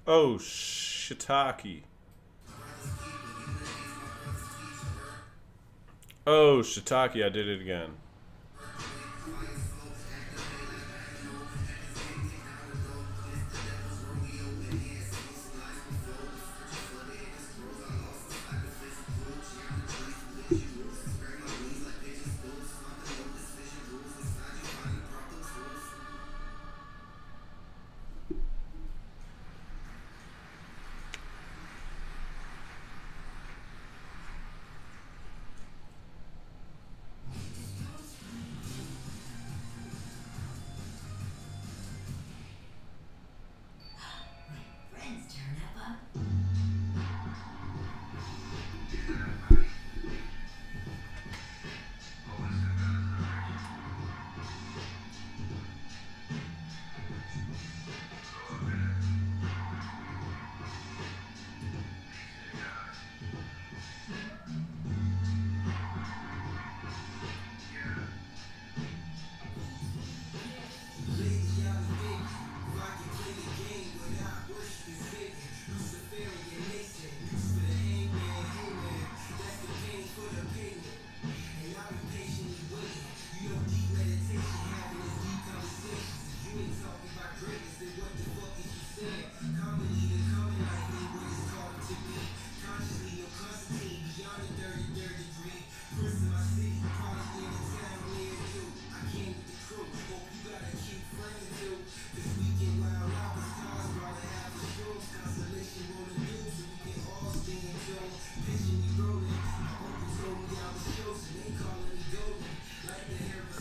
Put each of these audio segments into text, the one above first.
Oh, shiitake. Oh, shiitake, I did it again.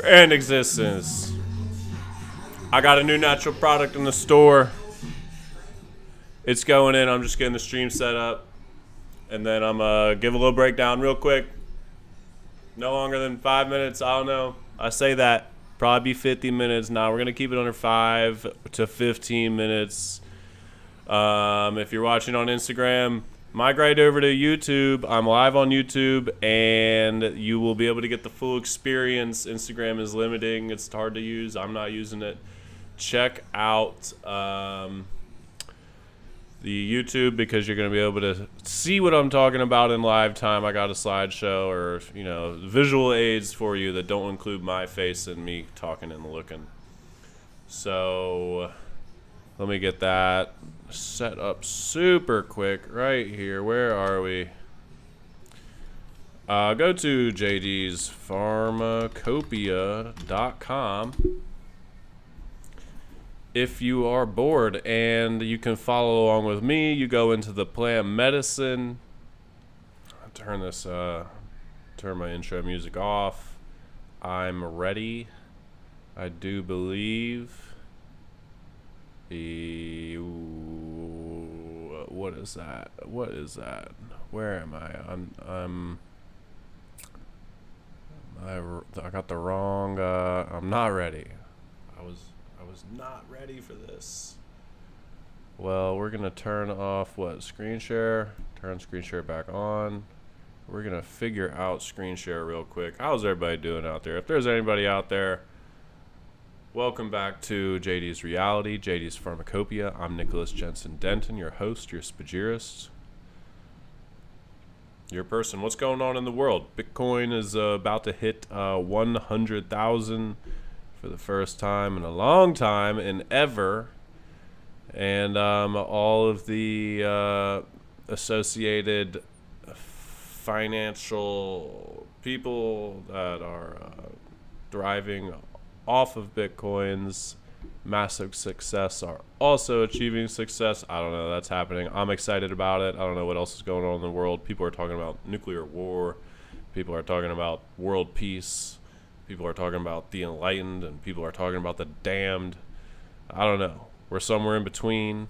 And existence. I got a new natural product in the store. It's going in. I'm just getting the stream set up. And then I'm give a little breakdown real quick. No longer than 5 minutes. I don't know. I say that. Probably be 50 minutes. Now we're going to keep it under 5 to 15 minutes. If you're watching on Instagram, migrate over to YouTube. I'm live on YouTube, and you will be able to get the full experience. Instagram is limiting. It's hard to use. I'm not using it. Check out the YouTube because you're going to be able to see what I'm talking about in live time. I got a slideshow or, visual aids for you that don't include my face and me talking and looking. So let me get that set up super quick right here. Where are we? Go to jdspharmacopoeia.com if you are bored, and you can follow along with me. You go into the plant medicine. I'll turn my intro music off. I'm ready. I do believe. What is that? What is that? Where am I? I got the wrong. I'm not ready. I was not ready for this. Well, we're gonna turn off screen share. Turn screen share back on. We're gonna figure out screen share real quick. How's everybody doing out there? If there's anybody out there, welcome back to JD's Reality, JD's Pharmacopoeia. I'm Nicholas Jensen Denton, your host, your spagyrist, your person. What's going on in the world? Bitcoin is about to hit 100,000 for the first time in a long time and ever. And all of the associated financial people that are thriving off of Bitcoin's massive success are also achieving success. I don't know. That's happening. I'm excited about it. I don't know what else is going on in the world. People are talking about nuclear war. People are talking about world peace. People are talking about the enlightened, and people are talking about the damned. I don't know. We're somewhere in between,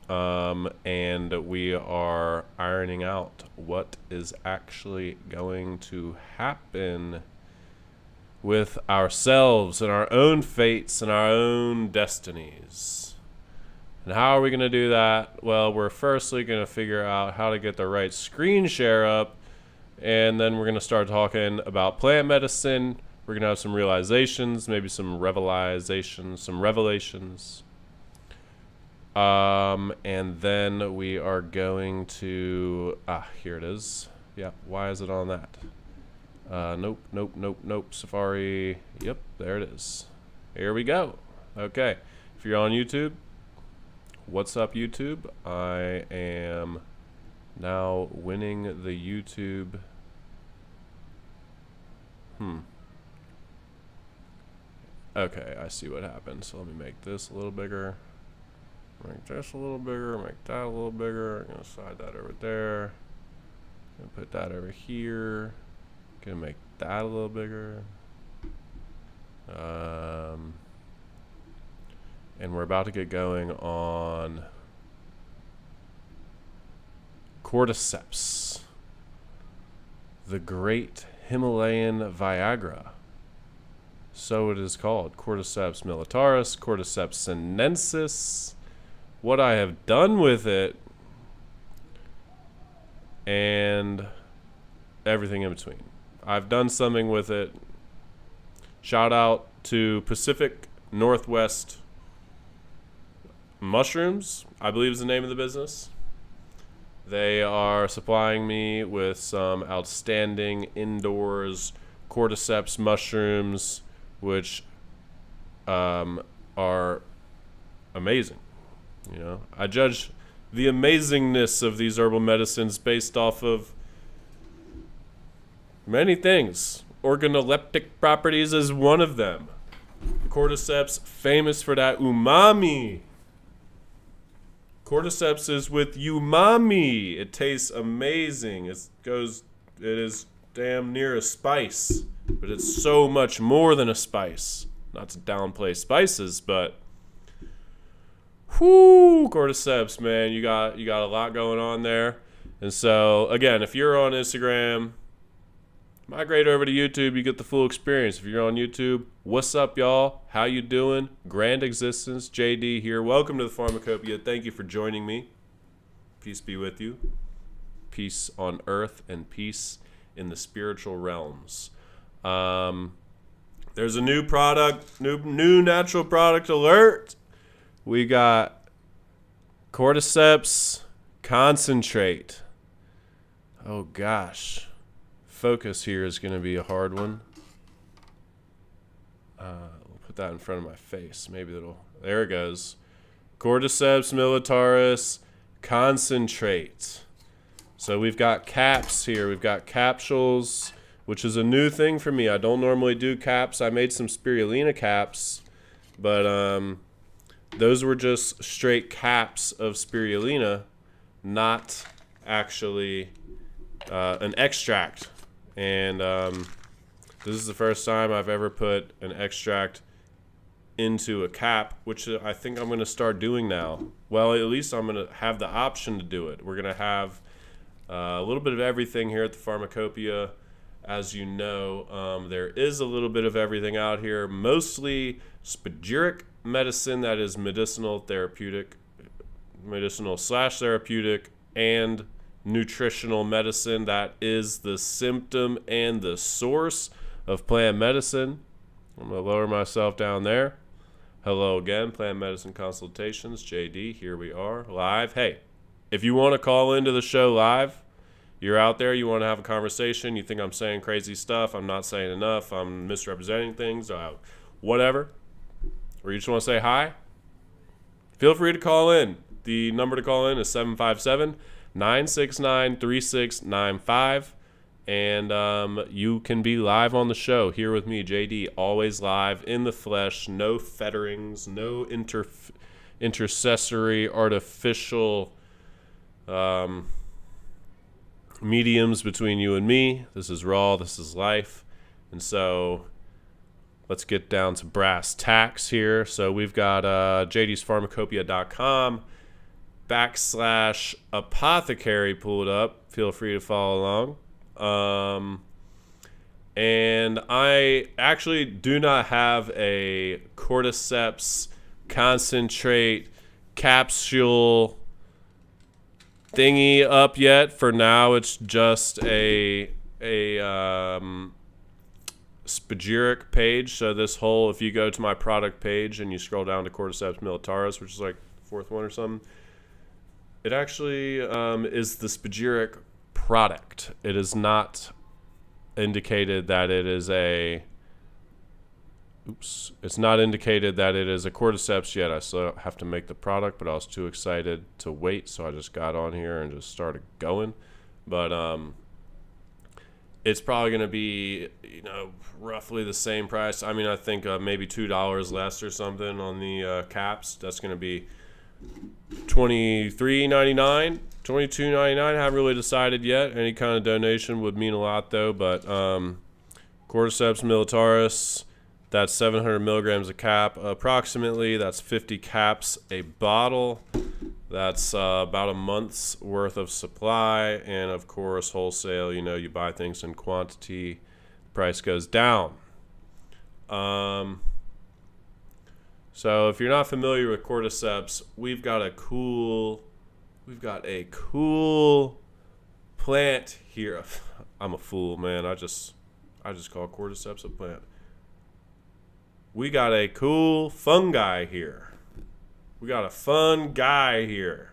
and we are ironing out what is actually going to happen with ourselves and our own fates and our own destinies. And how are we going to do that? Well, we're firstly going to figure out how to get the right screen share up, and then we're going to start talking about plant medicine. We're going to have some realizations, maybe some revelations. And then we are going to, here it is. Yeah, why is it on that? Nope. Safari. Yep, there it is. Here we go. Okay. If you're on YouTube, what's up, YouTube? I am now winning the YouTube. Okay, I see what happened. So let me make this a little bigger. Make this a little bigger. Make that a little bigger. I'm going to slide that over there. Gonna put that over here. Gonna make that a little bigger. And we're about to get going on Cordyceps, the great Himalayan Viagra. So it is called. Cordyceps militaris, Cordyceps sinensis. What I have done with it, and everything in between. I've done something with it. Shout out to Pacific Northwest Mushrooms, I believe is the name of the business. They are supplying me with some outstanding indoors Cordyceps mushrooms, which are amazing. You know, I judge the amazingness of these herbal medicines based off of many things. Organoleptic properties is one of them. Cordyceps, famous for that umami. Cordyceps is with umami. It tastes amazing. It is damn near a spice, but it's so much more than a spice. Not to downplay spices, but whoo, Cordyceps, man, you got a lot going on there. And so, again, if you're on Instagram, migrate over to YouTube, you get the full experience. If you're on YouTube, what's up, y'all? How you doing? Grand existence, JD here. Welcome to the Pharmacopoeia. Thank you for joining me. Peace be with you. Peace on earth and peace in the spiritual realms. There's a new product, new natural product alert. We got Cordyceps concentrate. Oh gosh. Focus here is going to be a hard one. We'll put that in front of my face. Maybe there it goes. Cordyceps militaris concentrate. So we've got caps here. We've got capsules, which is a new thing for me. I don't normally do caps. I made some spirulina caps, but those were just straight caps of spirulina, not actually an extract. And this is the first time I've ever put an extract into a cap, which I think I'm going to start doing now. Well, at least I'm going to have the option to do it. We're going to have a little bit of everything here at the Pharmacopoeia. As you know, there is a little bit of everything out here, mostly spagyric medicine that is medicinal/therapeutic, and nutritional medicine that is the symptom and the source of plant medicine. I'm going to lower myself down there. Hello again, Plant Medicine Consultations, JD. Here we are, live. Hey, if you want to call into the show live, you're out there, you want to have a conversation, you think I'm saying crazy stuff, I'm not saying enough, I'm misrepresenting things, whatever, or you just want to say hi, feel free to call in. The number to call in is 757-969-3695, and you can be live on the show here with me, JD, always live in the flesh, no fetterings, no intercessory artificial mediums between you and me. This is raw, this is life. And so let's get down to brass tacks here. So we've got jdsPharmacopoeia.com /apothecary pulled up. Feel free to follow along. And I actually do not have a Cordyceps concentrate capsule thingy up yet. For now, it's just a spagyric page. So this whole, if you go to my product page and you scroll down to Cordyceps militaris, which is like fourth one or something. It actually is the spagyric product. It is not indicated that it is a it's not indicated that it is a cordyceps yet. I still have to make the product, but I was too excited to wait, so I just got on here and just started going. But it's probably going to be, roughly the same price. I mean, I think maybe $2 less or something on the caps. That's going to be $23.99, $22.99. Haven't really decided yet. Any kind of donation would mean a lot, though. But Cordyceps militaris, that's 700 milligrams a cap, approximately. That's 50 caps a bottle. That's about a month's worth of supply. And, of course, wholesale, you buy things in quantity, price goes down. So if you're not familiar with Cordyceps, we've got a cool plant here. I'm a fool, man. I just call Cordyceps a plant. We got a cool fungi here. We got a fun guy here.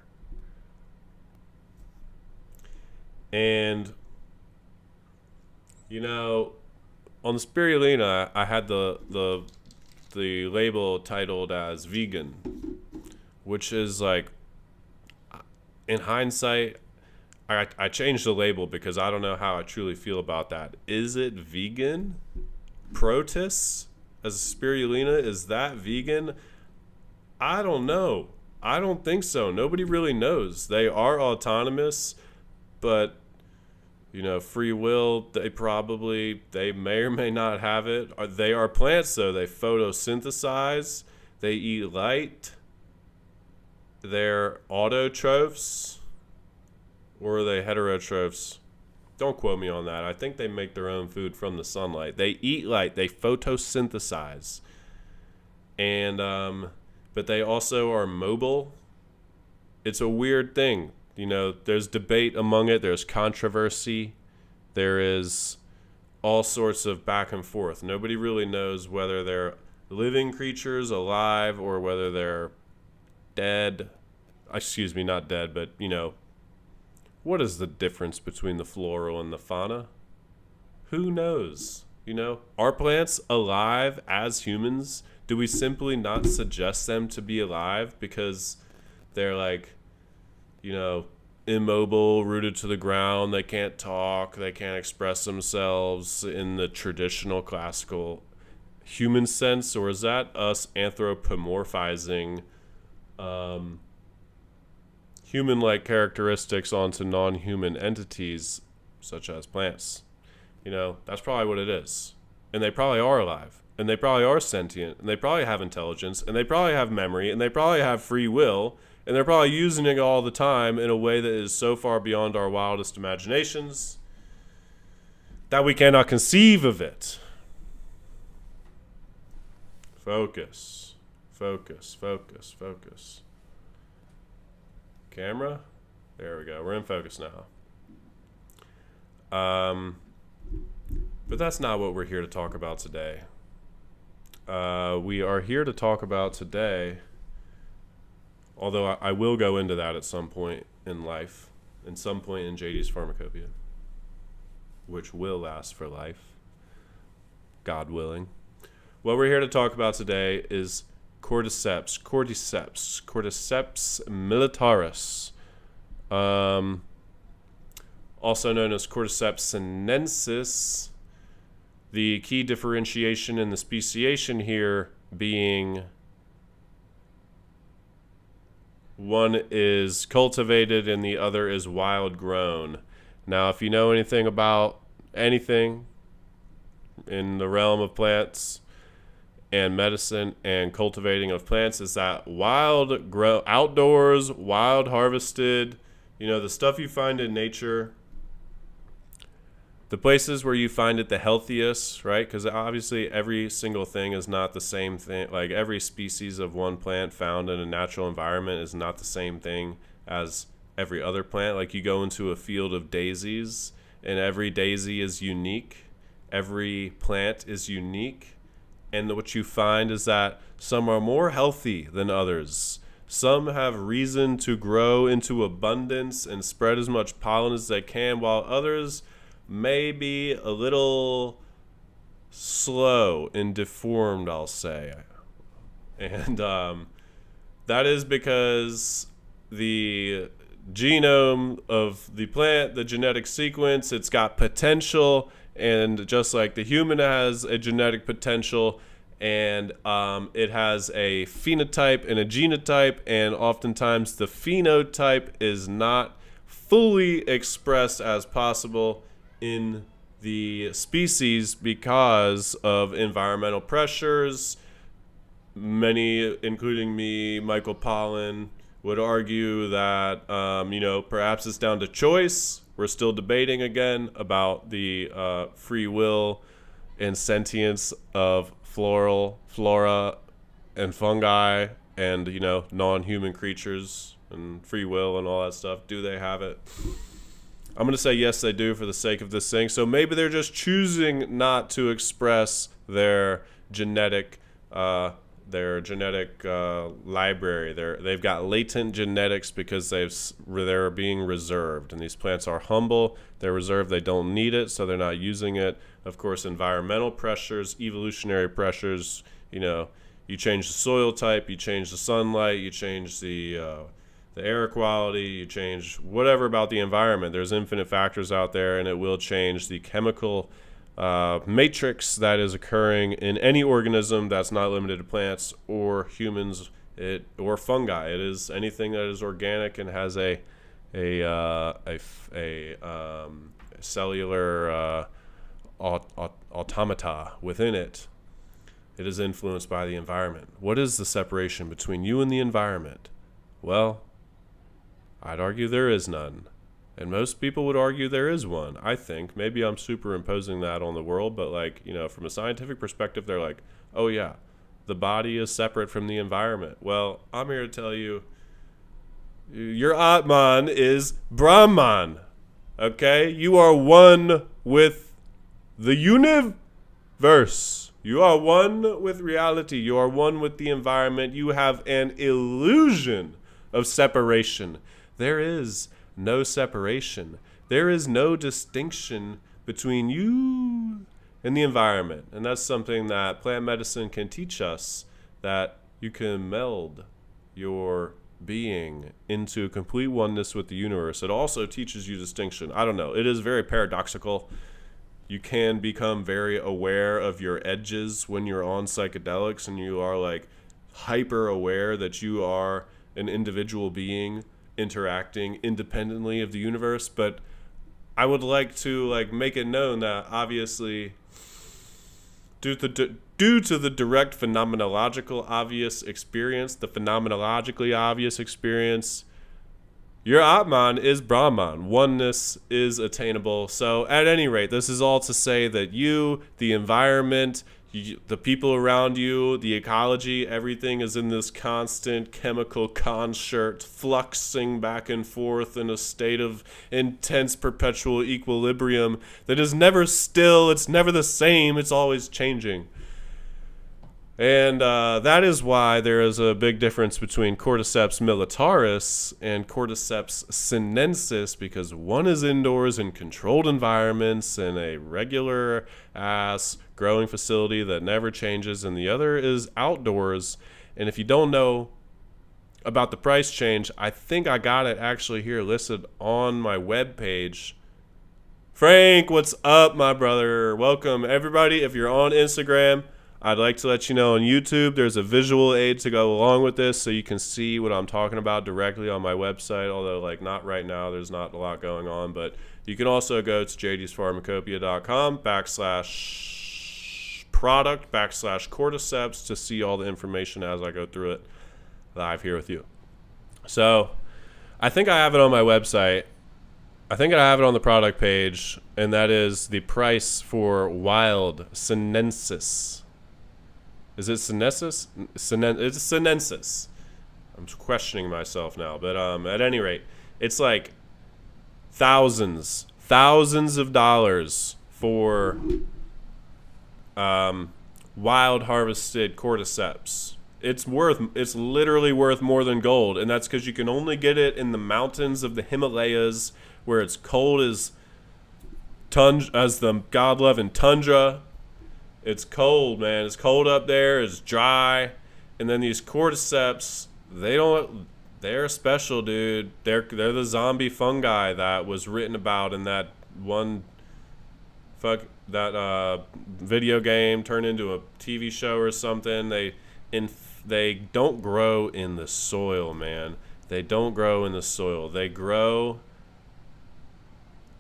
And, on the spirulina, I had the label titled as vegan, which is like, in hindsight, I changed the label because I don't know how I truly feel about that. Is it vegan? Protis as a spirulina, is that vegan? I don't know. I don't think so. Nobody really knows. They are autonomous, but free will, they may or may not have it. They are plants, though. They photosynthesize. They eat light. They're autotrophs. Or are they heterotrophs? Don't quote me on that. I think they make their own food from the sunlight. They eat light. They photosynthesize. And, but they also are mobile. It's a weird thing. There's debate among it. There's controversy. There is all sorts of back and forth. Nobody really knows whether they're living creatures, alive, or whether they're dead. Excuse me, not dead, but, what is the difference between the floral and the fauna? Who knows? Are plants alive as humans? Do we simply not suggest them to be alive because they're like, immobile, rooted to the ground, they can't talk, they can't express themselves in the traditional classical human sense? Or is that us anthropomorphizing human-like characteristics onto non-human entities such as plants? That's probably what it is. And they probably are alive, and they probably are sentient, and they probably have intelligence, and they probably have memory, and they probably have free will, and they're probably using it all the time in a way that is so far beyond our wildest imaginations that we cannot conceive of it. Focus. Focus. Focus. Focus. Camera? There we go. We're in focus now. But that's not what we're here to talk about today. We are here to talk about today, although I will go into that at some point in life, and some point in JD's Pharmacopoeia, which will last for life, God willing. What we're here to talk about today is Cordyceps militaris, also known as Cordyceps sinensis. The key differentiation in the speciation here being one is cultivated and the other is wild grown. Now, if you know anything about anything in the realm of plants and medicine and cultivating of plants, is that wild grow outdoors, wild harvested, the stuff you find in nature, the places where you find it the healthiest, right? Because obviously every single thing is not the same thing. Like every species of one plant found in a natural environment is not the same thing as every other plant. Like you go into a field of daisies and every daisy is unique. Every plant is unique. And what you find is that some are more healthy than others. Some have reason to grow into abundance and spread as much pollen as they can, while others may be a little slow and deformed, I'll say. And that is because the genome of the plant, the genetic sequence, it's got potential, and just like the human has a genetic potential, and it has a phenotype and a genotype, and oftentimes the phenotype is not fully expressed as possible in the species because of environmental pressures. Many, including me, Michael Pollan, would argue that, perhaps it's down to choice. We're still debating again about the free will and sentience of flora and fungi and, non-human creatures and free will and all that stuff. Do they have it? I'm going to say yes, they do for the sake of this thing. So maybe they're just choosing not to express their genetic library. They've got latent genetics because they're being reserved. And these plants are humble. They're reserved. They don't need it, so they're not using it. Of course, environmental pressures, evolutionary pressures. You change the soil type, you change the sunlight, you change the air quality, you change whatever about the environment. There's infinite factors out there, and it will change the chemical matrix that is occurring in any organism that's not limited to plants or humans or fungi. It is anything that is organic and has a cellular automata within it. It is influenced by the environment. What is the separation between you and the environment? Well, I'd argue there is none. And most people would argue there is one, I think. Maybe I'm superimposing that on the world, but from a scientific perspective, they're like, oh yeah, the body is separate from the environment. Well, I'm here to tell you, your Atman is Brahman, okay? You are one with the universe. You are one with reality. You are one with the environment. You have an illusion of separation. There is no separation. There is no distinction between you and the environment. And that's something that plant medicine can teach us, that you can meld your being into complete oneness with the universe. It also teaches you distinction. I don't know. It is very paradoxical. You can become very aware of your edges when you're on psychedelics, and you are like hyper aware that you are an individual being interacting independently of the universe. But I would like to make it known that obviously due to the direct phenomenologically obvious experience, your Atman is Brahman. Oneness is attainable. So at any rate, this is all to say that you, the environment, the people around you, the ecology, everything is in this constant chemical concert, fluxing back and forth in a state of intense perpetual equilibrium that is never still, it's never the same, it's always changing. And that is why there is a big difference between Cordyceps militaris and Cordyceps sinensis, because one is indoors in controlled environments in a regular ass growing facility that never changes, and the other is outdoors. And if you don't know about the price change, I think I got it actually here listed on my webpage. Frank, what's up, my brother? Welcome, everybody. If you're on Instagram, I'd like to let you know on YouTube there's a visual aid to go along with this so you can see what I'm talking about directly on my website, although not right now, there's not a lot going on. But you can also go to jdspharmacopoeia.com/product/cordyceps to see all the information as I go through it live here with you. So I think I have it on my website. I think I have it on the product page, and that is the price for wild sinensis. Is it sinensis? It's sinensis. I'm questioning myself now, but at any rate, it's like thousands of dollars for wild harvested cordyceps. It's literally worth more than gold, and that's because you can only get it in the mountains of the Himalayas, where it's cold as the God-loving tundra. It's cold, man. It's cold up there. It's dry, and then these cordyceps, they're special, dude. They're the zombie fungi that was written about in that one video game turned into a TV show or something. They don't grow in the soil, man. They don't grow in the soil. They grow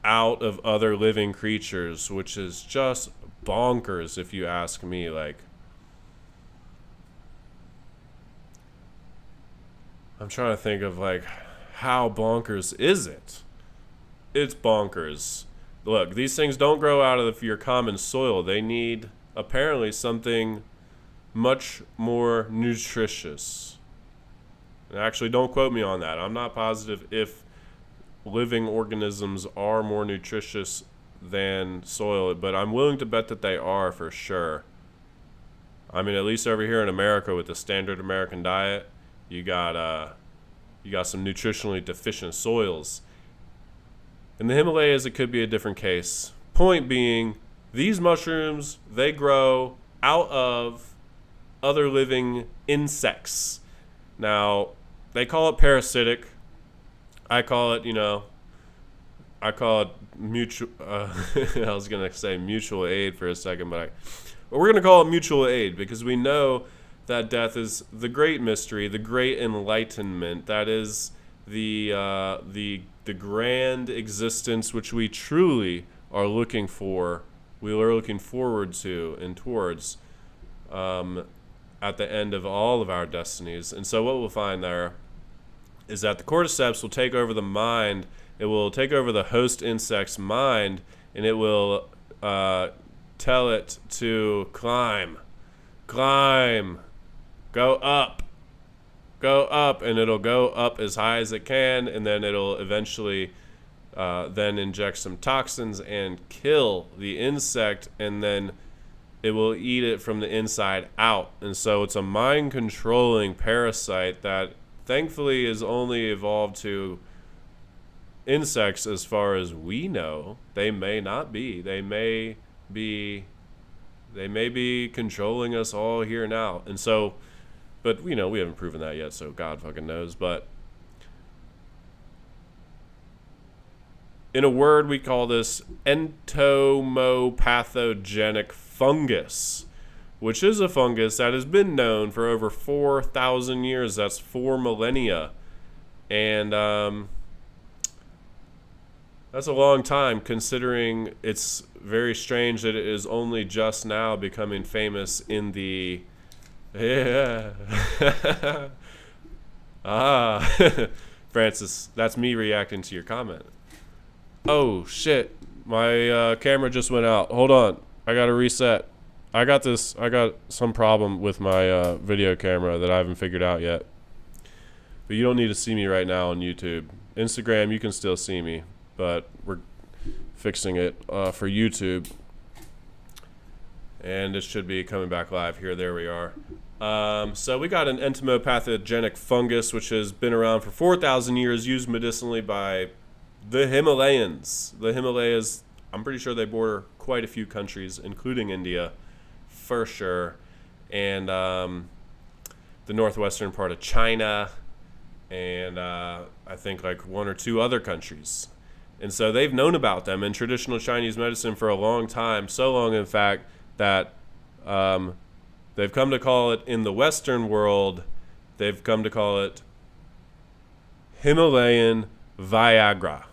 out of other living creatures, which is just bonkers if you ask me. Like, I'm trying to think of, like, how bonkers is it? It's bonkers. Look, these things don't grow out of your common soil. They need, apparently, something much more nutritious. And actually, don't quote me on that. I'm not positive if living organisms are more nutritious than soil, but I'm willing to bet that they are for sure. I mean, at least over here in America with the standard American diet, you got some nutritionally deficient soils. In the Himalayas, it could be a different case. Point being, these mushrooms, they grow out of other living insects. Now, they call it parasitic. I call it mutual. I was going to say mutual aid for a second, but we're going to call it mutual aid because we know that death is the great mystery, the great enlightenment. That is the grand existence which we truly are looking for. We are looking forward to and towards at the end of all of our destinies. And so what we'll find there is that the cordyceps will take over the mind. It will take over the host insect's mind, and it will tell it to climb, go up, and it'll go up as high as it can, and then it'll eventually then inject some toxins and kill the insect, and then it will eat it from the inside out. And so it's a mind-controlling parasite that thankfully is only evolved to insects as far as we know. They may not be. They may be controlling us all here now. And so, but we haven't proven that yet, so God fucking knows. But in a word, we call this entomopathogenic fungus, which is a fungus that has been known for over 4,000 years. That's 4 millennia. And that's a long time, considering it's very strange that it is only just now becoming famous in the... Yeah. Francis, that's me reacting to your comment. Oh, shit. My camera just went out. Hold on. I got to reset. I got some problem with my video camera that I haven't figured out yet. But you don't need to see me right now on YouTube. Instagram, you can still see me, but we're fixing it for YouTube. And it should be coming back live here. There we are. So we got an entomopathogenic fungus, which has been around for 4,000 years, used medicinally by the Himalayans. The Himalayas, I'm pretty sure they border quite a few countries, including India, for sure. And the northwestern part of China, and I think like 1 or 2 other countries. And so they've known about them in traditional Chinese medicine for a long time, so long, in fact, that they've come to call it, in the Western world, they've come to call it Himalayan Viagra.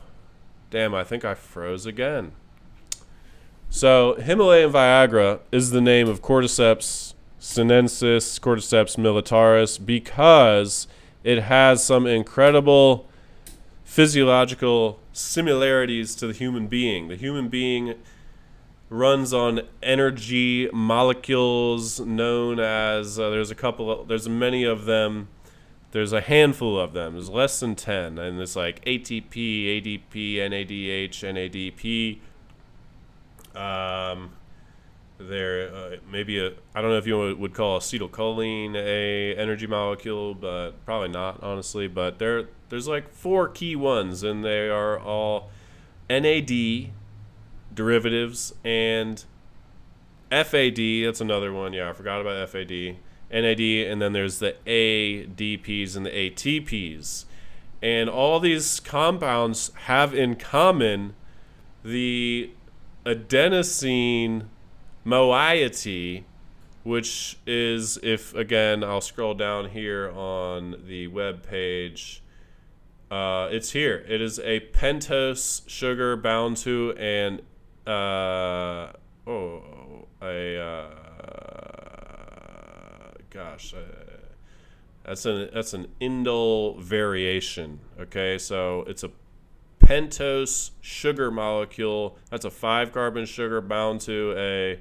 Damn, I think I froze again. So Himalayan Viagra is the name of Cordyceps sinensis, Cordyceps militaris, because it has some incredible physiological similarities to the human being. The human being runs on energy molecules known as, there's many of them. There's a handful of them. There's less than 10. And it's like ATP, ADP, NADH, NADP. There, maybe I don't know if you would call acetylcholine a energy molecule, but probably not, honestly. But there's like 4 key ones, and they are all NAD derivatives and FAD. That's another one. Yeah, I forgot about FAD. NAD, and then there's the ADPs and the ATPs. And all these compounds have in common the adenosine moiety, which is, if again, I'll scroll down here on the web page. It's here. It is a pentose sugar bound to an that's an indole variation. Okay, so it's a pentose sugar molecule. That's a 5-carbon sugar bound to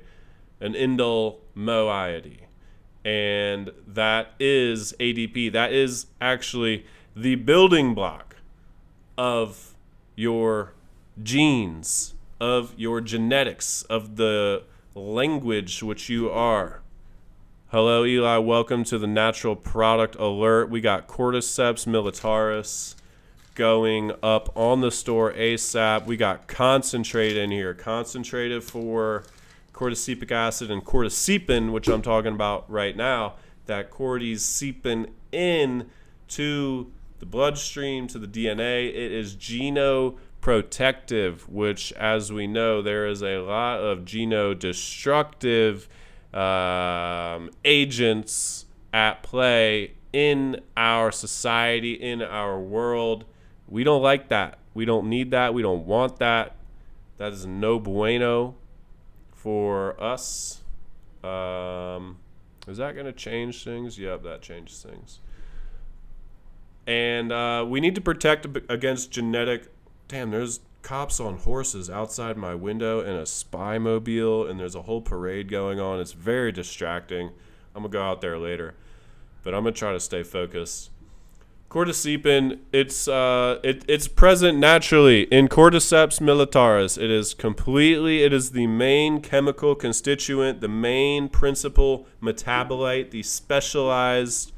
an indole moiety, and that is ADP. That is actually the building block of your genes, of your genetics, of the language which you are. Hello, Eli. Welcome to the Natural Product Alert. We got Cordyceps militaris going up on the store ASAP. We got concentrate in here. Concentrated for cordycepic acid and cordycepin, which I'm talking about right now. That cordycepin in to the bloodstream, to the DNA. It is genoprotective, which, as we know, there is a lot of genodestructive agents at play in our society, in our world. We don't like that. We don't need that. We don't want that. That is no bueno for us. Is that going to change things? Yep, that changes things. And we need to protect against genetic... Damn, there's cops on horses outside my window and a spy mobile, and there's a whole parade going on. It's very distracting. I'm going to go out there later, but I'm going to try to stay focused. Cordycepin, it's present naturally in Cordyceps militaris. It is the main chemical constituent, the main principal metabolite, the specialized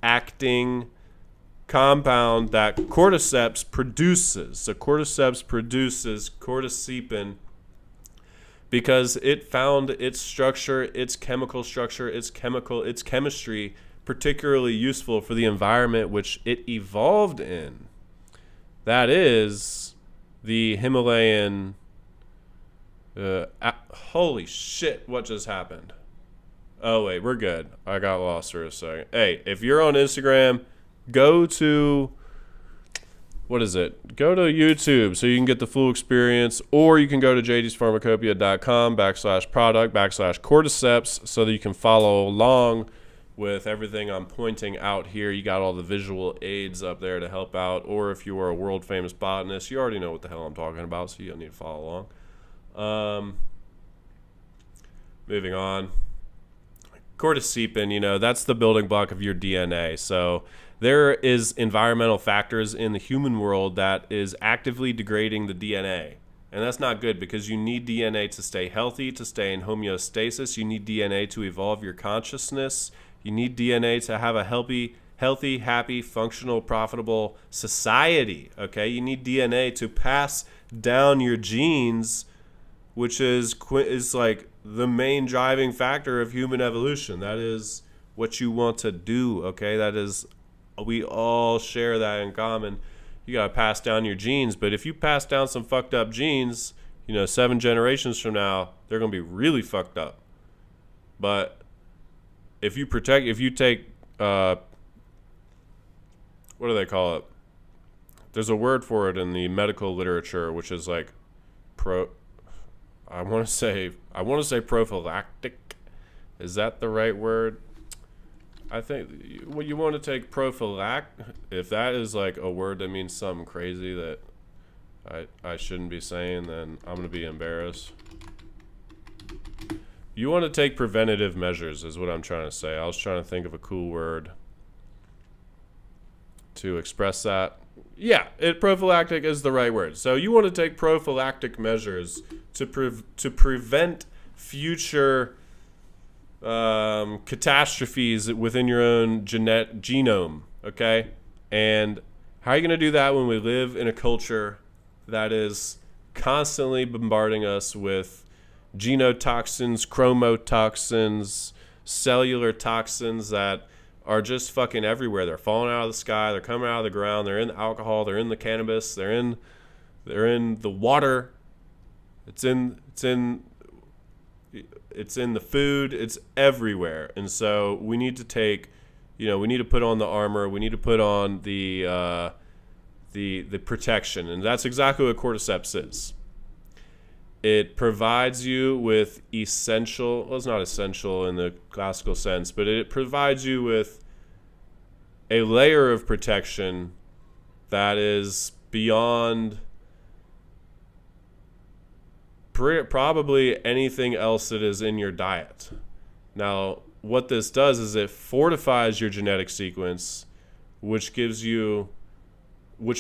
acting compound that Cordyceps produces. So Cordyceps produces cordycepin because it found its structure, its chemical structure, its chemistry particularly useful for the environment which it evolved in. That is the Himalayan... holy shit, what just happened? Oh, wait, we're good. I got lost for a second. Hey, if you're on Instagram, go to... What is it? Go to YouTube so you can get the full experience, or you can go to jdspharmacopoeia.com/product/cordyceps so that you can follow along with everything I'm pointing out here. You got all the visual aids up there to help out, or if you are a world famous botanist, you already know what the hell I'm talking about, so you don't need to follow along. Moving on. Cordycepin, that's the building block of your DNA. So there is environmental factors in the human world that is actively degrading the DNA. And that's not good, because you need DNA to stay healthy, to stay in homeostasis. You need DNA to evolve your consciousness. You need DNA to have a healthy, happy, functional, profitable society. Okay? You need DNA to pass down your genes, which is like the main driving factor of human evolution. That is what you want to do. Okay? That is... We all share that in common. You got to pass down your genes. But if you pass down some fucked up genes, 7 generations from now, they're going to be really fucked up. But if you take, what do they call it? There's a word for it in the medical literature, which is like I want to say prophylactic. Is that the right word? I think when you want to take prophylactic, if that is like a word that means something crazy that I shouldn't be saying, then I'm going to be embarrassed. You want to take preventative measures is what I'm trying to say. I was trying to think of a cool word to express that. Yeah, prophylactic is the right word. So you want to take prophylactic measures to prevent future catastrophes within your own genome, okay? And how are you going to do that when we live in a culture that is constantly bombarding us with genotoxins, chromotoxins, cellular toxins that are just fucking everywhere? They're falling out of the sky, they're coming out of the ground, they're in the alcohol, they're in the cannabis, they're in the water, it's in the food, it's everywhere. And so we need to take, we need to put on the armor, we need to put on the protection, and that's exactly what Cordyceps is. It provides you with essential, well, it's not essential in the classical sense, but it provides you with a layer of protection that is beyond probably anything else that is in your diet. Now, what this does is it fortifies your genetic sequence, which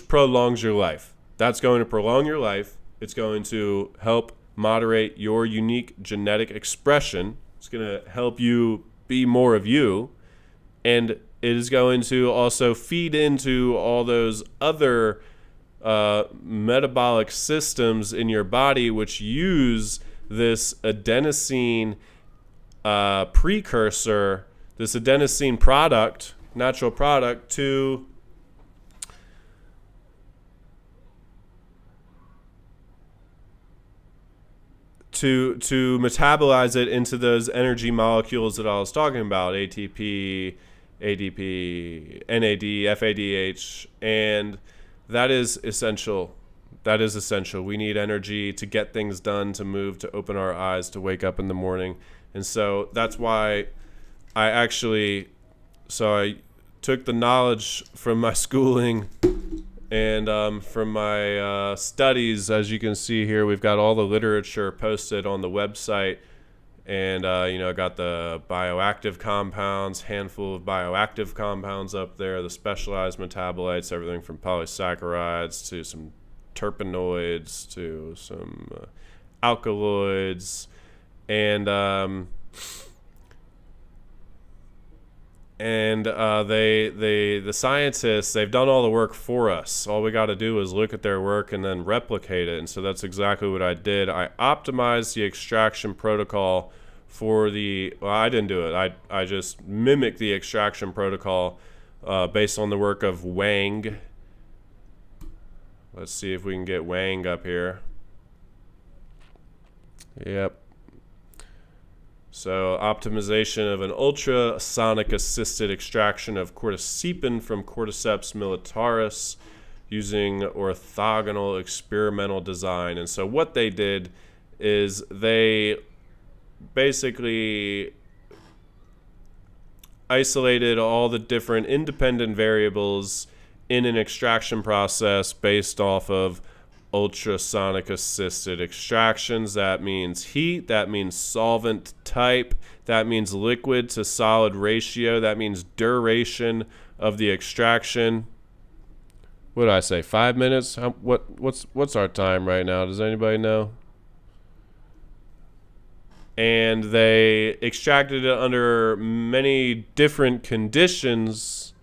prolongs your life. That's going to prolong your life. It's going to help moderate your unique genetic expression. It's going to help you be more of you. And it is going to also feed into all those other metabolic systems in your body, which use this adenosine precursor, this adenosine product, natural product, to metabolize it into those energy molecules that I was talking about, ATP, ADP, NAD, FADH, and that is essential. That is essential. We need energy to get things done, to move, to open our eyes, to wake up in the morning. And so that's why I took the knowledge from my schooling and from my studies. As you can see here, we've got all the literature posted on the website. And, I got the bioactive compounds, handful of bioactive compounds up there, the specialized metabolites, everything from polysaccharides to some terpenoids to some alkaloids. And the scientists, they've done all the work for us. All we got to do is look at their work and then replicate it. And so that's exactly what I did. I optimized the extraction protocol for I didn't do it. I just mimicked the extraction protocol based on the work of Wang. Let's see if we can get Wang up here. Yep. So optimization of an ultrasonic assisted extraction of cordycepin from Cordyceps militaris using orthogonal experimental design. And so what they did is they basically isolated all the different independent variables in an extraction process based off of ultrasonic assisted extractions. That means heat, that means solvent type, that means liquid to solid ratio, that means duration of the extraction. What did I say, 5 minutes? What's our time right now? Does anybody know? And they extracted it under many different conditions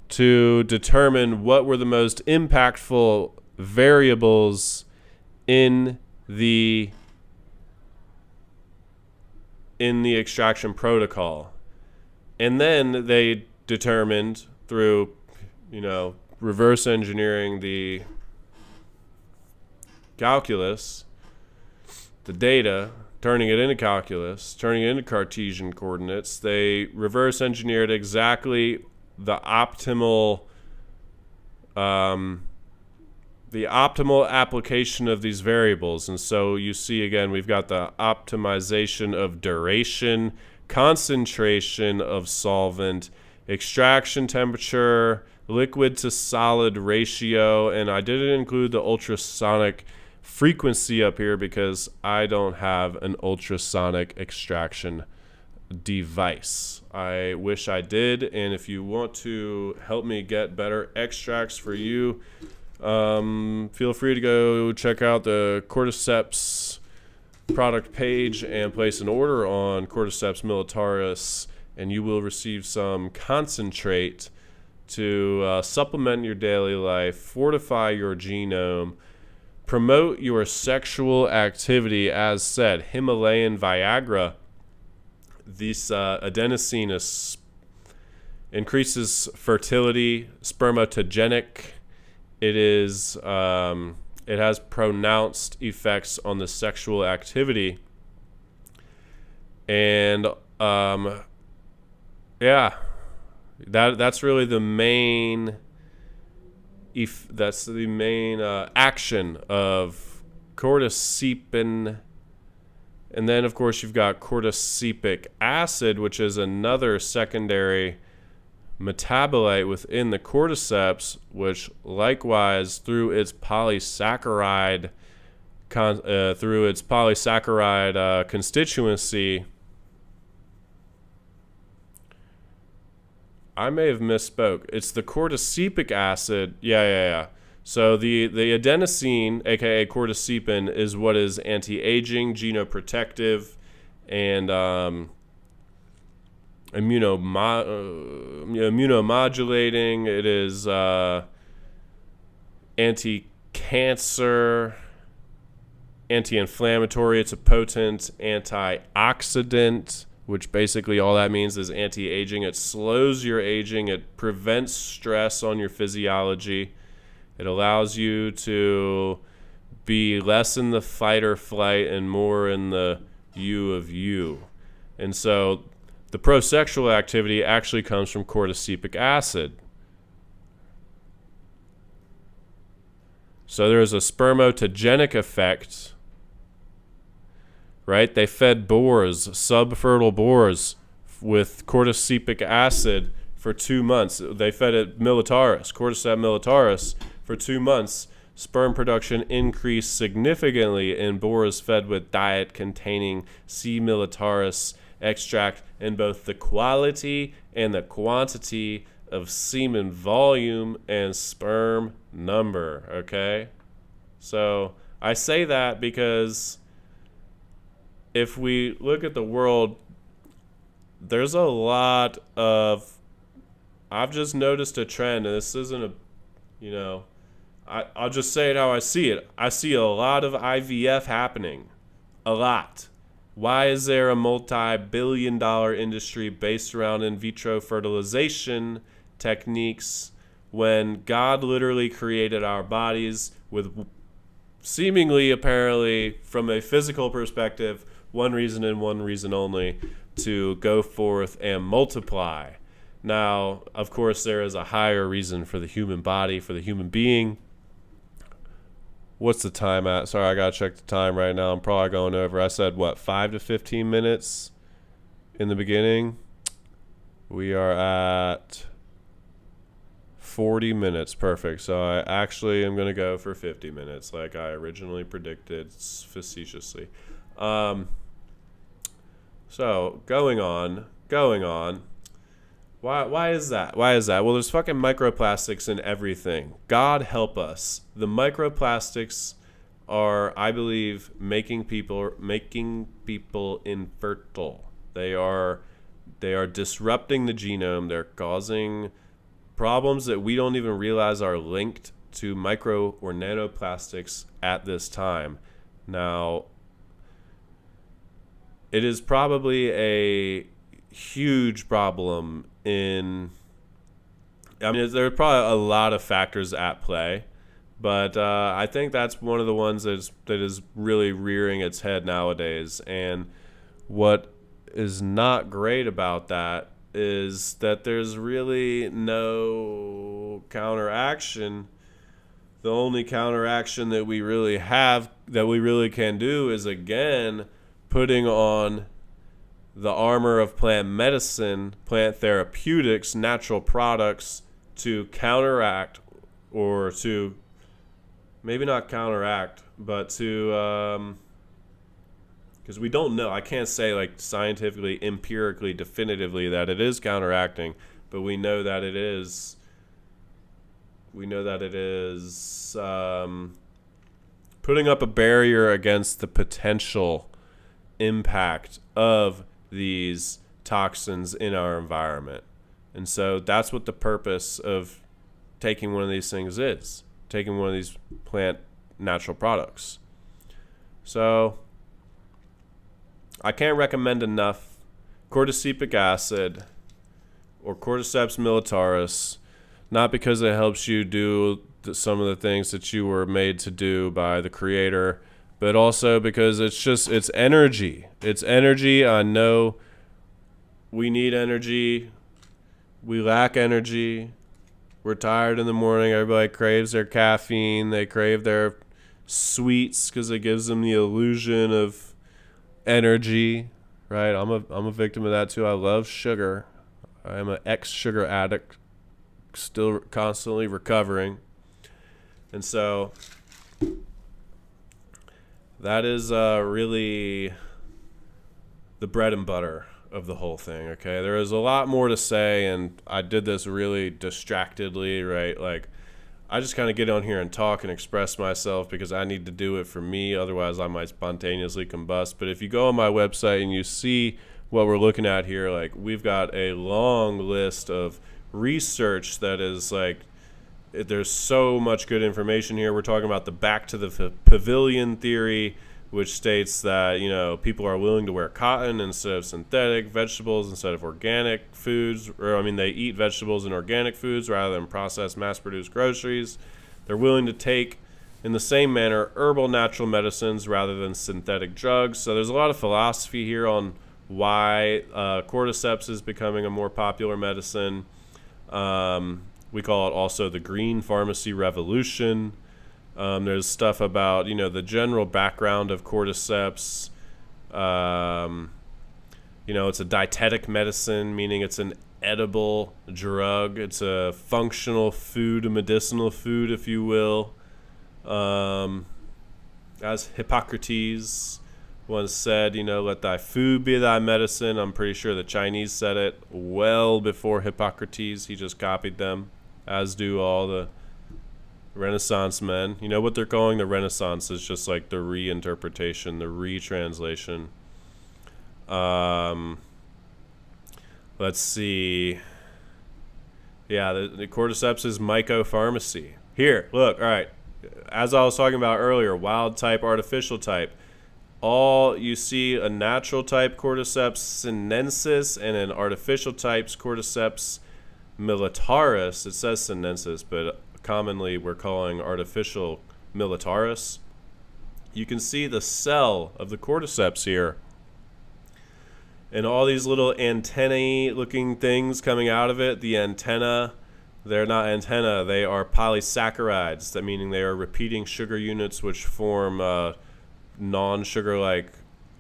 to determine what were the most impactful variables in the extraction protocol. And then they determined through, reverse engineering the calculus, the data, turning it into calculus, turning it into Cartesian coordinates. They reverse engineered exactly the optimal application of these variables. And so you see, again, we've got the optimization of duration, concentration of solvent, extraction temperature, liquid to solid ratio, and I didn't include the ultrasonic frequency up here because I don't have an ultrasonic extraction device. I wish I did, and if you want to help me get better extracts for you, feel free to go check out the Cordyceps product page and place an order on Cordyceps militaris, and you will receive some concentrate to supplement your daily life, fortify your genome, promote your sexual activity. As said, Himalayan Viagra. This adenosine increases fertility, spermatogenic. It has pronounced effects on the sexual activity, and that's really the main. That's the main action of cordycepin. And then, of course, you've got cordycepic acid, which is another secondary metabolite within the cordyceps, which likewise, through its polysaccharide constituency. I may have misspoke. It's the cordycepic acid. Yeah. So the adenosine, aka cordycepin, is what is anti-aging, genoprotective, and immunomodulating. It is anti-cancer, anti-inflammatory. It's a potent antioxidant, which basically all that means is anti-aging. It slows your aging. It prevents stress on your physiology. It allows you to be less in the fight or flight and more in the you of you. And so the prosexual activity actually comes from cordycepic acid. So there's a spermatogenic effect, right? They fed boars, subfertile boars, with cordycepic acid for 2 months. They fed it militaris, Cordyceps militaris, for 2 months. Sperm production increased significantly in boars fed with diet containing C. militaris extract, in both the quality and the quantity of semen volume and sperm number. Okay? So I say that because if we look at the world, there's a lot of, I've just noticed a trend, and this isn't I'll just say it how I see it. I see a lot of IVF happening. A lot. Why is there a multi-billion-dollar industry based around in vitro fertilization techniques when God literally created our bodies with seemingly, apparently, from a physical perspective, one reason and one reason only, to go forth and multiply? Now, of course, there is a higher reason for the human body, for the human being. What's the time at? Sorry, I got to check the time right now. I'm probably going over. I said, 5 to 15 minutes in the beginning? We are at 40 minutes. Perfect. So I actually am going to go for 50 minutes like I originally predicted facetiously. So going on. Why is that? Well, there's fucking microplastics in everything. God help us. The microplastics are, I believe, making people infertile. They are disrupting the genome. They're causing problems that we don't even realize are linked to micro or nanoplastics at this time. Now, it is probably a huge problem there are probably a lot of factors at play, but I think that's one of the ones that is really rearing its head nowadays. And what is not great about that is that there's really no counteraction. The only counteraction that we really have, that we really can do, is again putting on the armor of plant medicine, plant therapeutics, natural products to counteract, or to maybe not counteract, but to, because we don't know. I can't say like scientifically, empirically, definitively that it is counteracting, but we know that it is. We know that it is putting up a barrier against the potential impact of these toxins in our environment. And so that's what the purpose of taking one of these things is, taking one of these plant natural products. So I can't recommend enough cordycepic acid or Cordyceps militaris, not because it helps you do some of the things that you were made to do by the creator, but also because it's energy. It's energy. I know we need energy. We lack energy. We're tired in the morning. Everybody craves their caffeine. They crave their sweets because it gives them the illusion of energy, right? I'm a victim of that too. I love sugar. I am an ex-sugar addict, still constantly recovering. And so that is really the bread and butter of the whole thing, okay? There is a lot more to say, and I did this really distractedly, right? Like, I just kind of get on here and talk and express myself because I need to do it for me. Otherwise, I might spontaneously combust. But if you go on my website and you see what we're looking at here, like, we've got a long list of research that is like, there's so much good information here. We're talking about the back to the pavilion theory, which states that, you know, people are willing to wear cotton instead of synthetic, vegetables instead of organic foods, or I mean, they eat vegetables and organic foods rather than processed, mass-produced groceries. They're willing to take, in the same manner, herbal natural medicines rather than synthetic drugs. So there's a lot of philosophy here on why cordyceps is becoming a more popular medicine. We call it also the green pharmacy revolution. There's stuff about, you know, the general background of cordyceps. You know, it's a dietetic medicine, meaning it's an edible drug. It's a functional food, a medicinal food, if you will. As Hippocrates once said, you know, let thy food be thy medicine. I'm pretty sure the Chinese said it well before Hippocrates. He just copied them, as do all the Renaissance men. You know what they're calling the Renaissance is just like the reinterpretation, the retranslation. Let's see. Yeah, the cordyceps is mycopharmacy. Here, look, all right. As I was talking about earlier, wild type, artificial type. All you see a natural type Cordyceps sinensis and an artificial type Cordyceps militaris. It says sinensis, but commonly we're calling artificial militaris. You can see the cell of the cordyceps here. And all these little antennae looking things coming out of it, the antenna, they're not antenna, they are polysaccharides. That meaning they are repeating sugar units which form non-sugar-like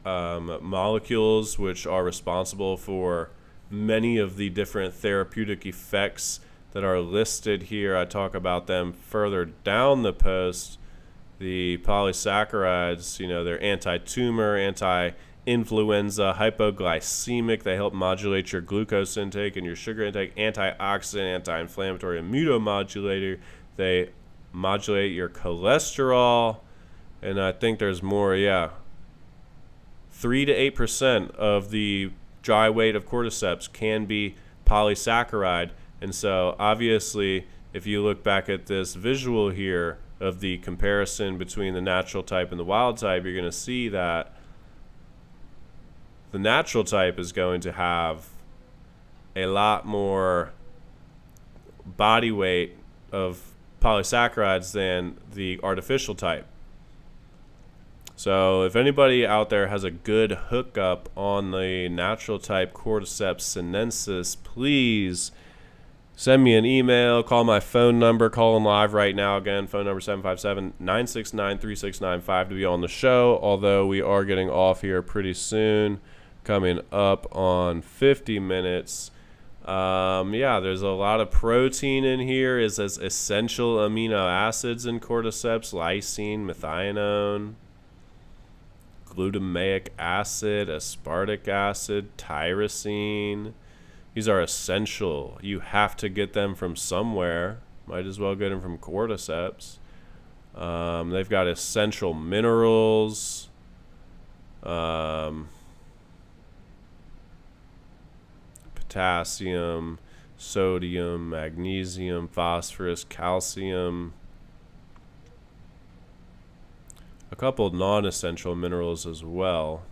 molecules which are responsible for many of the different therapeutic effects that are listed here. I talk about them further down the post. The polysaccharides, you know, they're anti-tumor, anti-influenza, hypoglycemic. They help modulate your glucose intake and your sugar intake. Antioxidant, anti-inflammatory, immunomodulator. They modulate your cholesterol. And I think there's more, 3 to 8% of the dry weight of cordyceps can be polysaccharide. And so obviously, if you look back at this visual here of the comparison between the natural type and the wild type, you're going to see that the natural type is going to have a lot more body weight of polysaccharides than the artificial type. So if anybody out there has a good hookup on the natural type Cordyceps sinensis, please send me an email, call my phone number, call in live right now. Again, phone number 757-969-3695 to be on the show, although we are getting off here pretty soon, coming up on 50 minutes. There's a lot of protein in here. Is as essential amino acids in cordyceps: lysine, methionine, glutamic acid, aspartic acid, tyrosine. These are essential. You have to get them from somewhere. Might as well get them from cordyceps. They've got essential minerals. Potassium, sodium, magnesium, phosphorus, calcium, a couple non-essential minerals as well.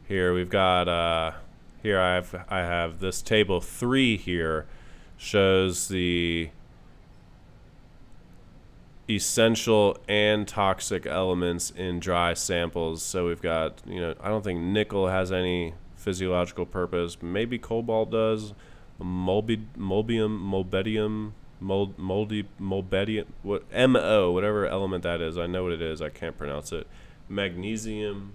Here we've got here I have this table 3 here shows the essential and toxic elements in dry samples. So we've got, I don't think nickel has any physiological purpose. Maybe cobalt does. Molybdenum, whatever element that is. I know what it is. I can't pronounce it. Magnesium,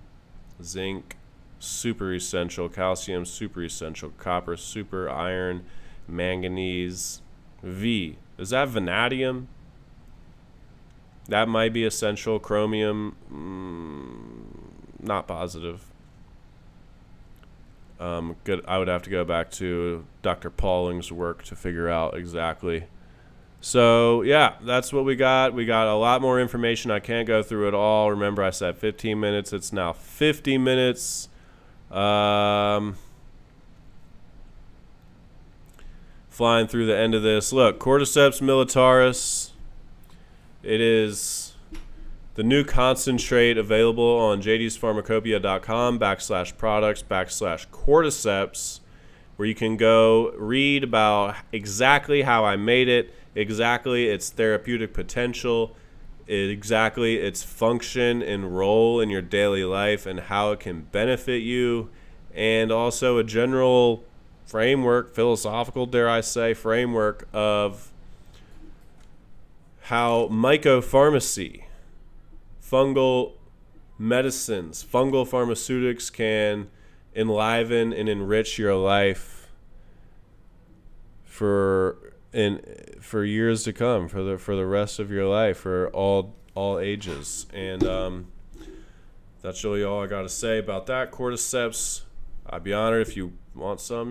zinc, super essential. Calcium, super essential. Copper, super. Iron, manganese. V. Is that vanadium? That might be essential. Chromium, not positive. Good. I would have to go back to Dr. Pauling's work to figure out exactly. So yeah, that's what we got. We got a lot more information. I can't go through it all. Remember, I said 15 minutes. It's now 50 minutes. Flying through the end of this. Look, Cordyceps militaris. It is the new concentrate available on jdspharmacopoeia.com/products/cordyceps, where you can go read about exactly how I made it, exactly its therapeutic potential, exactly its function and role in your daily life and how it can benefit you, and also a general framework, philosophical, dare I say, framework of how mycopharmacy, fungal medicines, fungal pharmaceutics can enliven and enrich your life for years to come, for the rest of your life, for all ages. And that's really all I got to say about that. Cordyceps, I'd be honored if you want some,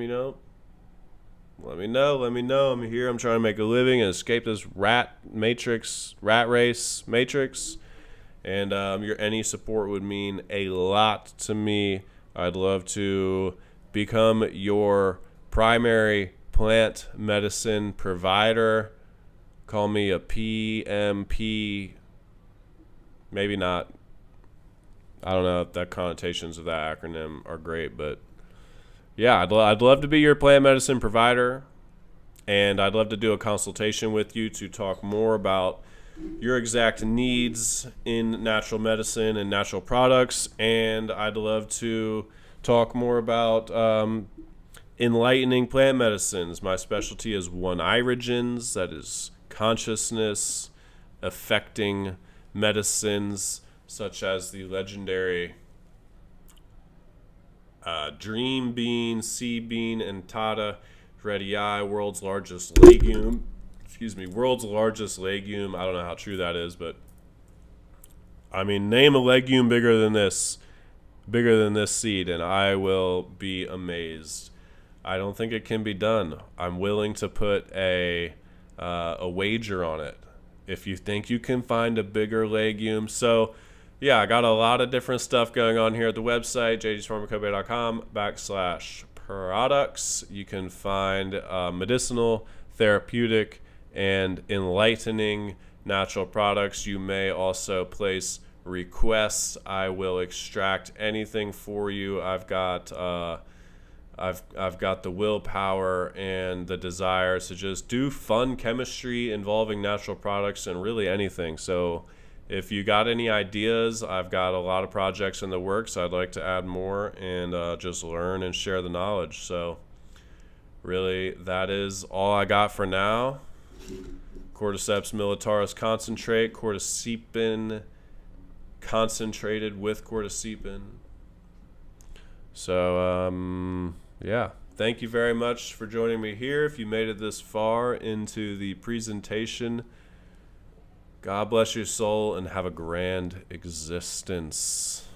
Let me know. I'm here. I'm trying to make a living and escape this rat race matrix. And your any support would mean a lot to me. I'd love to become your primary plant medicine provider. Call me a PMP. Maybe not. I don't know if the connotations of that acronym are great, but yeah, I'd love to be your plant medicine provider, and I'd love to do a consultation with you to talk more about your exact needs in natural medicine and natural products, and I'd love to talk more about enlightening plant medicines. My specialty is one-irigens, that is consciousness affecting medicines such as the legendary dream bean, sea bean, and Tata redii, world's largest legume. World's largest legume. I don't know how true that is, but I mean, name a legume bigger than this seed, and I will be amazed. I don't think it can be done. I'm willing to put a wager on it if you think you can find a bigger legume. So yeah, I got a lot of different stuff going on here at the website, jdspharmacopoeia.com/products. You can find medicinal, therapeutic, and enlightening natural products. You may also place requests. I will extract anything for you. I've got the willpower and the desire to just do fun chemistry involving natural products and really anything. So if you got any ideas, I've got a lot of projects in the works. I'd like to add more and just learn and share the knowledge. So really, that is all I got for now. Cordyceps militaris concentrate, cordycepin concentrated with cordycepin. So, yeah. Thank you very much for joining me here. If you made it this far into the presentation, God bless your soul and have a grand existence.